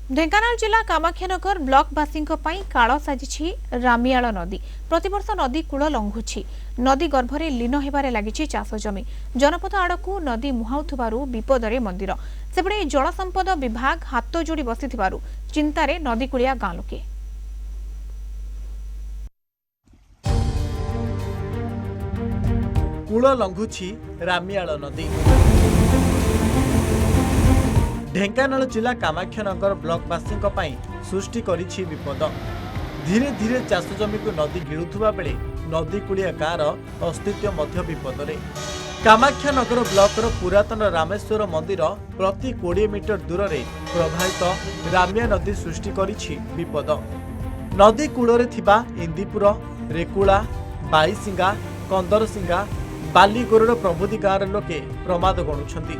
ढेंकानाल जिला कामाख्यानगर ब्लॉकवासी काल साजिछि रामियाल नदी। प्रतिवर्ष नदी कूल लंघुछि। नदी गर्भरे लीन हेबारे लागिछि चाष जमी। जनपद आड़कू नदी मुहाउथुबारु विपदरे मंदिर। सेपटे जलसंपद विभाग हाथ जोड़ी बसिथिबारु चिंतारे नदीकूलिया गाँ लोके। कूल लंघुछि रामियाल नदी। ढेंकानाल जिला कामाख्यानगर ब्लॉकवासी सृष्टि करिछि विपद। धीरे धीरे चाष जमी को नदी गिळुथुबा बेले नदीकूलिया गाँव अस्तित्व मध्य विपदरे। कामाख्यानगर ब्लॉकर पुरातन रामेश्वर मंदिर प्रति 20 मीटर दूर में प्रवाहित रामिया नदी सृष्टि करिछि विपद। नदी कूलरे थिबा इंदीपुर, रेकुला, बाईसिंगा, कंदरसिंगा, बालीगोरड़ प्रभृति गाँव लोके प्रमाद गणुछंती।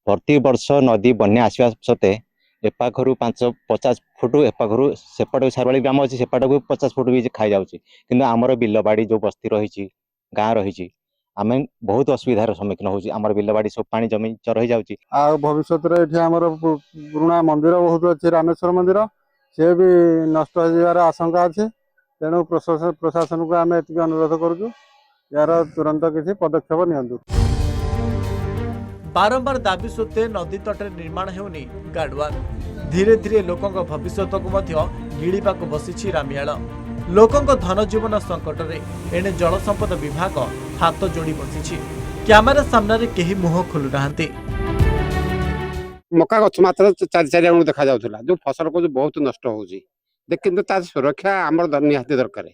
प्रति वर्ष नदी बन्या आसवा सत्ते एपाखर 50 फुट एपाखर सेपट सारवाड़ी ग्राम अच्छी सेपट को 50 फुट भी खाई जाऊँगी कि आमर बिलबाड़ी जो बस्ती रही गाँ रही आम बहुत असुविधार सम्मुखीन होची। आमर बिलबाड़ी सब पानी जमी रही जाऊँगी। भविष्य पुराणा मंदिर बहुत अच्छे रामेश्वर मंदिर सी भी नष्ट हो आशंका अच्छे। तेणु प्रशासन को आम एति अनुरोध करुँ यार तुरंत किसी पदक्षेप नियंतु। बारंबार दाबी सत्वे नदी तटे निर्माण हेउनी गाडुआर। धीरे धीरे लोकंक भविष्य को गिळिबाकु बसिछि रामियाल। लोकंक धन जीवन संकट रे एने जलसंपद विभाग हाथ जोड़ी बसिछि। कैमेरा सामने केही मुह खोलु नाहंती। मका गछ मात्र 4 देखा जाउथला जो फसल को बहुत नष्ट होउची किंतु ता सुरक्षा आमर निहाती दरकार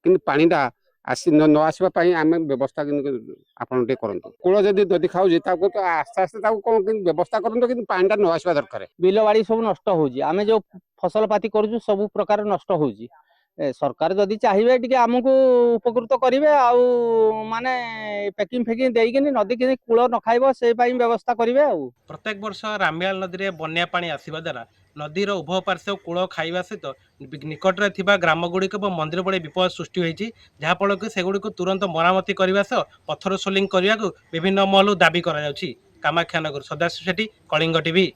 किंतु पानीटा आसी न आसवा आम व्यवस्था आपन करतु। कूल जदि नदी खाऊँ तो आस्ते आस्ते कौन व्यवस्था करतु कि पानीटा न आसवा दरकार। बिल बाड़ी सब नष्ट होउची। आमे जो फसल पाती करूछु सब प्रकार नष्ट होउची। सरकार जदि चाहिए टिके आमको उपकृत करेंगे आउ माने पैकिंग फेकिंग देइकिनी नदी कि कूल न खाइबो से व्यवस्था करेंगे। प्रत्येक वर्ष रामियाल नदी में बन्या पानी आसवा द्वारा नदीर उभय पार्श्व कूल खाइबा सहित निकटरे थिबा ग्राम गुड़िक मंदिर बड़े विपद सृष्टि होती जहाँफल कि सेगुड़ी तुरंत मरामती करने सह पत्थर सोलिंग करने को विभिन्न महलू दाबी कर कामाख्यानगर। सदाशिव सेठी, कलिंग टीवी।